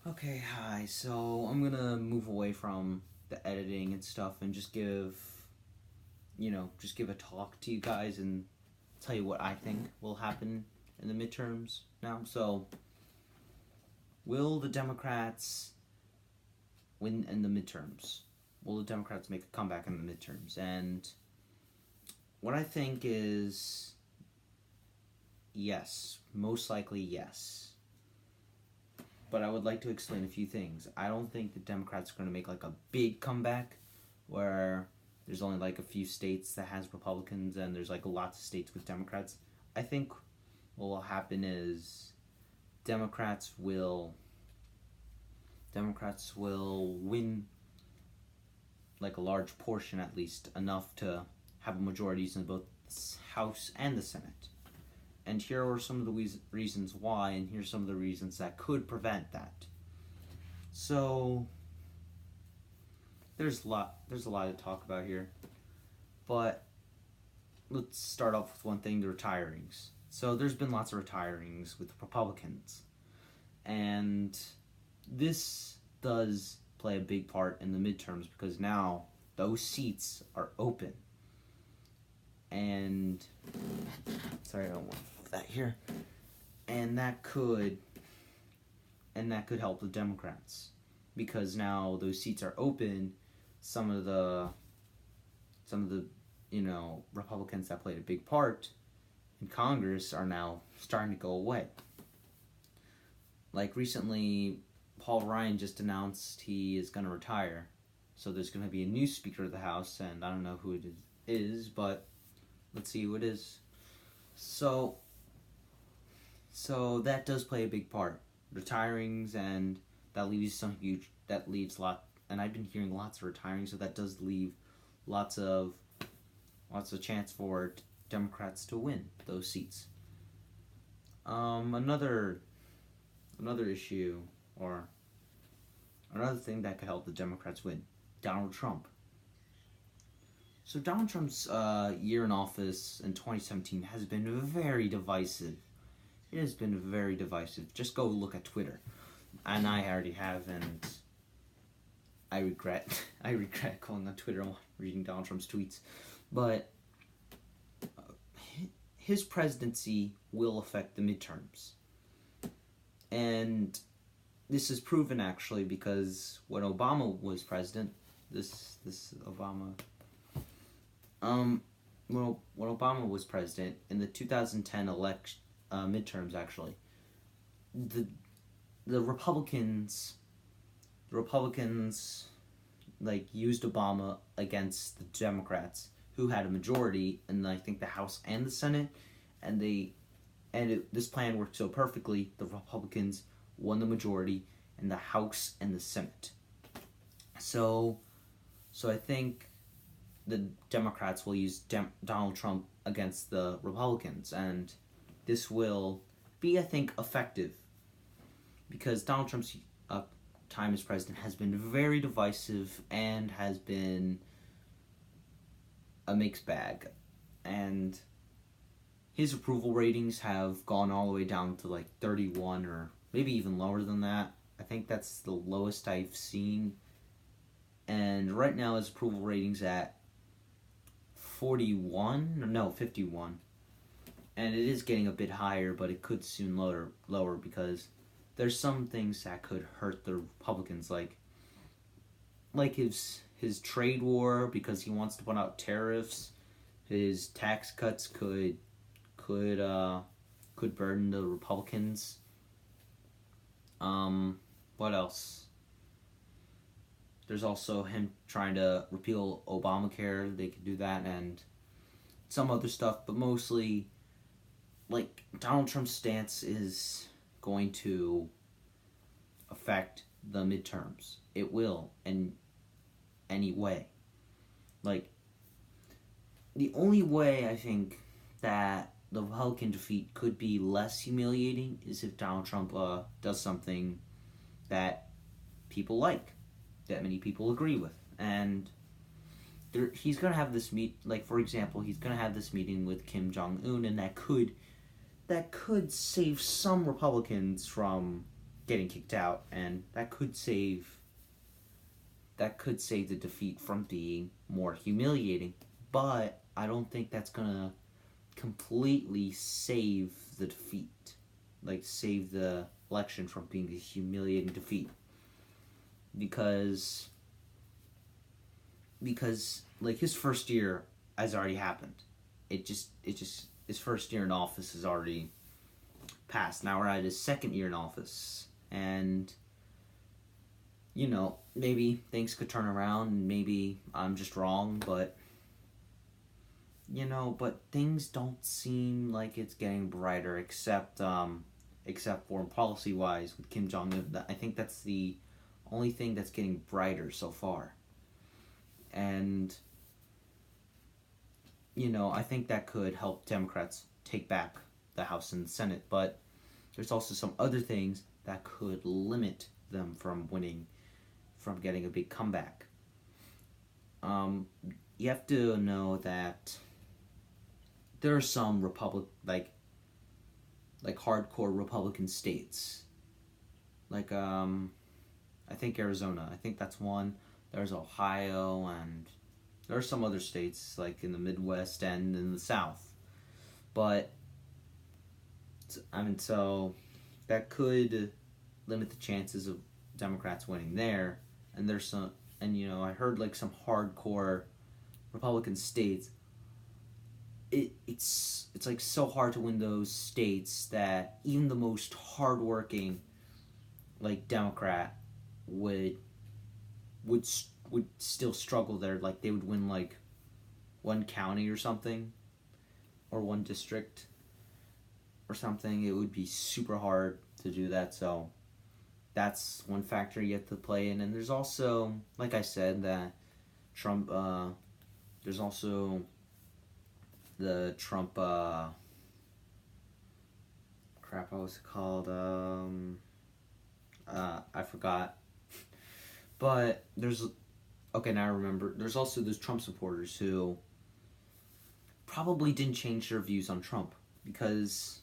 Okay, hi. So I'm gonna move away from the editing and stuff and just give a talk to you guys and tell you what I think will happen in the midterms now. So, will the Democrats win in the midterms? Will the Democrats make a comeback in the midterms? And what I think is yes, most likely yes. But I would like to explain a few things. I don't think the Democrats are going to make like a big comeback where there's only like a few states that has Republicans and there's like lots of states with Democrats. I think what will happen is Democrats will Democrats will win like a large portion, at least enough to have majorities in both the House and the Senate. And here are some of the reasons why, and here's some of the reasons that could prevent that. So there's a lot to talk about here, but let's start off with one thing: the retirings. So there's been lots of retirings with Republicans, and this does play a big part in the midterms because now those seats are open. And sorry, I don't want that here. And that could help the Democrats because now those seats are open. Some of the Republicans that played a big part in Congress are now starting to go away. Like recently, Paul Ryan just announced he is going to retire. So there's going to be a new Speaker of the House, and I don't know who it is, but let's see who it is. So that does play a big part. Retirings, and that leaves some huge. That leaves lot, and I've been hearing lots of retiring, so that does leave lots of chance for Democrats to win those seats. Another issue or another thing that could help the Democrats win: Donald Trump. So Donald Trump's year in office in 2017 has been very divisive. It has been very divisive. Just go look at Twitter, and I already have, and I regret going on Twitter and reading Donald Trump's tweets. But his presidency will affect the midterms, and this is proven actually because when Obama was president, this Obama when Obama was president in the 2010 midterms, actually, the Republicans like used Obama against the Democrats, who had a majority in I think the House and the Senate, and this plan worked so perfectly. The Republicans won the majority in the House and the Senate. So I think the Democrats will use Donald Trump against the Republicans, and this will be, I think, effective because Donald Trump's time as president has been very divisive and has been a mixed bag, and his approval ratings have gone all the way down to like 31 or maybe even lower than that. I think that's the lowest I've seen, and right now his approval ratings at 51, and it is getting a bit higher, but it could soon lower because there's some things that could hurt the Republicans, like his trade war because he wants to put out tariffs. His tax cuts could burden the Republicans. What else? There's also him trying to repeal Obamacare. They could do that, and some other stuff, but mostly, like, Donald Trump's stance is going to affect the midterms. It will, in any way. Like, the only way I think that the Republican defeat could be less humiliating is if Donald Trump does something that people like, that many people agree with, and he's gonna have this for example, he's gonna have this meeting with Kim Jong Un, and that could save some Republicans from getting kicked out, and that could save the defeat from being more humiliating. But I don't think that's gonna completely save the defeat, like save the election from being a humiliating defeat, because like his first year has already happened. It just his first year in office is already passed. Now we're at his second year in office, and maybe things could turn around, and maybe I'm just wrong, but things don't seem like it's getting brighter, except foreign policy wise with Kim Jong-un. I think that's the only thing that's getting brighter so far. And I think that could help Democrats take back the House and the Senate, but there's also some other things that could limit them from getting a big comeback. You have to know that there are some like hardcore Republican states, like I think Arizona. I think that's one. There's Ohio, and there are some other states like in the Midwest and in the South. But so that could limit the chances of Democrats winning there. And there's some, and I heard like some hardcore Republican states. It's like so hard to win those states that even the most hardworking like Democrat would still struggle there. Like they would win like one county or something, or one district or something. It would be super hard to do that. So that's one factor you have to play in. And there's also, like I said, that Trump. There's also the Trump. Crap, what was it called? I forgot. But now I remember. There's also those Trump supporters who probably didn't change their views on Trump because,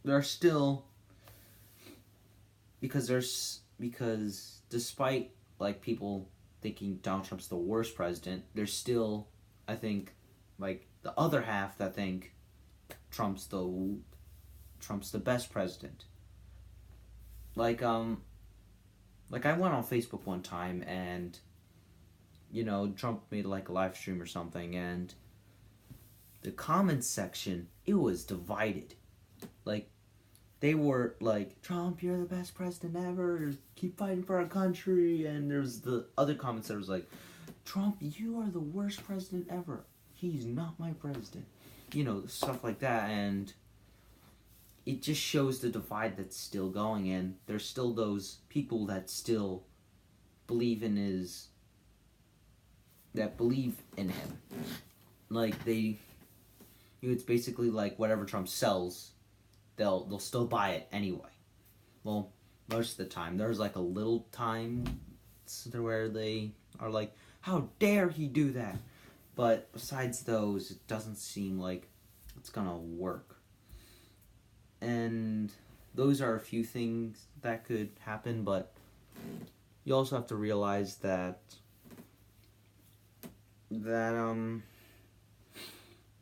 they're still, because despite like people thinking Donald Trump's the worst president, there's still, I think, like the other half that think Trump's the best president. Like I went on Facebook one time and Trump made like a live stream or something, and the comments section, it was divided. Like they were like, Trump, you're the best president ever, keep fighting for our country. And there's the other comments that was like, Trump, you are the worst president ever, he's not my president, stuff like that. And it just shows the divide that's still going, and there's still those people that still believe in him. Like it's basically like whatever Trump sells, they'll still buy it anyway. Well, most of the time. There's like a little time where they are like, how dare he do that? But besides those, it doesn't seem like it's gonna work. And those are a few things that could happen, but you also have to realize that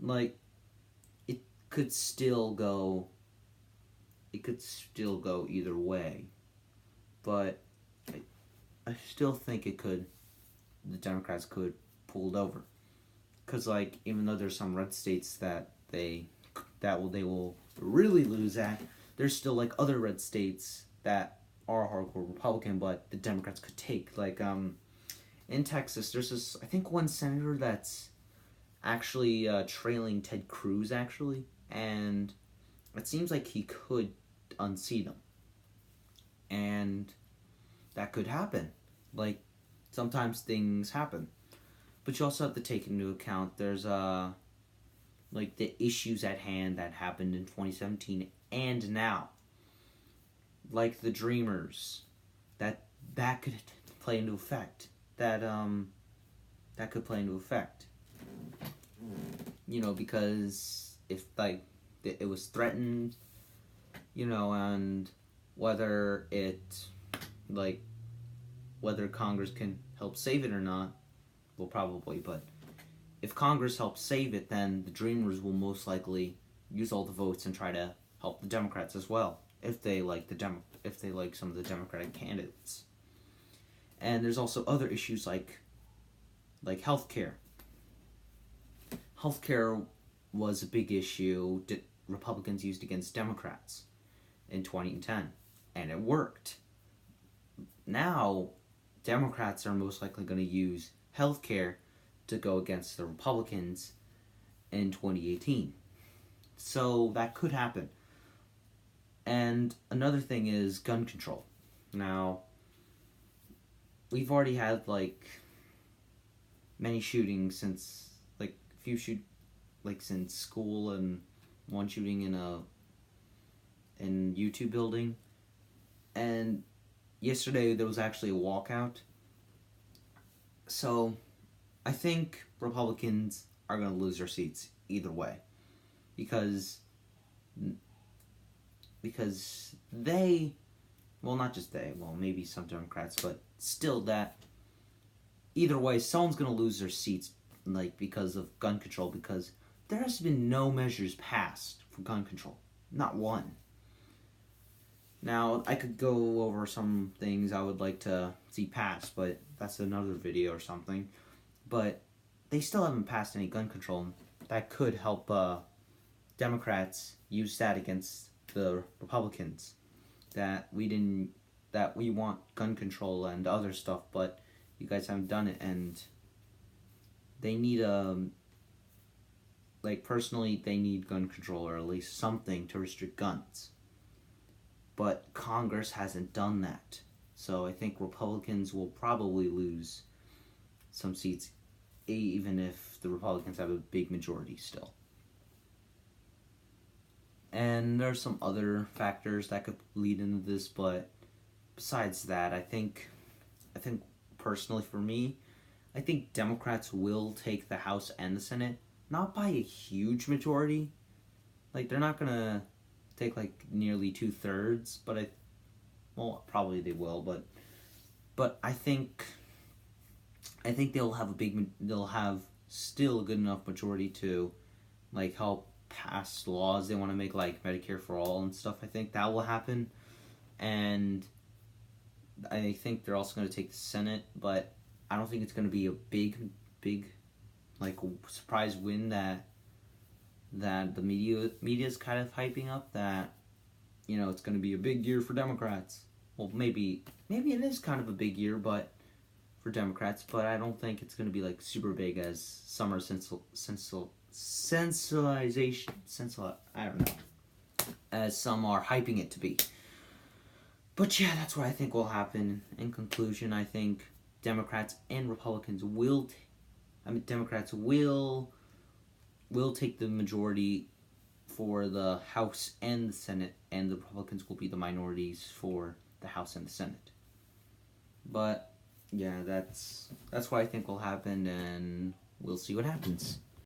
like it could still go either way. But I still think the Democrats could pull it over. Cuz like even though there's some red states that they will really lose at, there's still like other red states that are hardcore Republican but the Democrats could take. Like in Texas, there's this, I think, one senator that's actually trailing Ted Cruz actually, and it seems like he could unseat him. And that could happen. Like sometimes things happen. But you also have to take into account there's like the issues at hand that happened in 2017 and now, like the Dreamers, that could play into effect. That could play into effect. Because if like it was threatened, and whether whether Congress can help save it or not, well, probably, but if Congress helps save it, then the Dreamers will most likely use all the votes and try to help the Democrats as well, if they like some of the Democratic candidates. And there's also other issues like healthcare. Healthcare was a big issue that Republicans used against Democrats in 2010, and it worked. Now, Democrats are most likely going to use healthcare to go against the Republicans in 2018. So that could happen. And another thing is gun control. Now, we've already had many shootings since since school, and one shooting in YouTube building. And yesterday there was actually a walkout. So I think Republicans are going to lose their seats either way, because they, well, not just they, well, maybe some Democrats, but still, that either way, someone's going to lose their seats, because of gun control, because there has been no measures passed for gun control. Not one. Now, I could go over some things I would like to see passed, but that's another video or something. But they still haven't passed any gun control. That could help Democrats use that against the Republicans. That we want gun control and other stuff, but you guys haven't done it, and they need personally, they need gun control, or at least something to restrict guns. But Congress hasn't done that. So I think Republicans will probably lose some seats, even if the Republicans have a big majority still. And there are some other factors that could lead into this, but besides that, I think personally for me, I think Democrats will take the House and the Senate, not by a huge majority. They're not gonna take nearly 2/3, but probably they will, but I think they'll have still a good enough majority to help pass laws they want to make, Medicare for all and stuff. I think that will happen, and I think they're also going to take the Senate, but I don't think it's going to be a big surprise win that the media's kind of hyping up, that it's going to be a big year for Democrats. Well, maybe it is kind of a big year, but for Democrats, but I don't think it's going to be super big as summer I don't know, as some are hyping it to be. But yeah, that's what I think will happen. In conclusion, I think Democrats and Republicans Democrats will take the majority for the House and the Senate, and the Republicans will be the minorities for the House and the Senate. But yeah, that's what I think will happen, and we'll see what happens.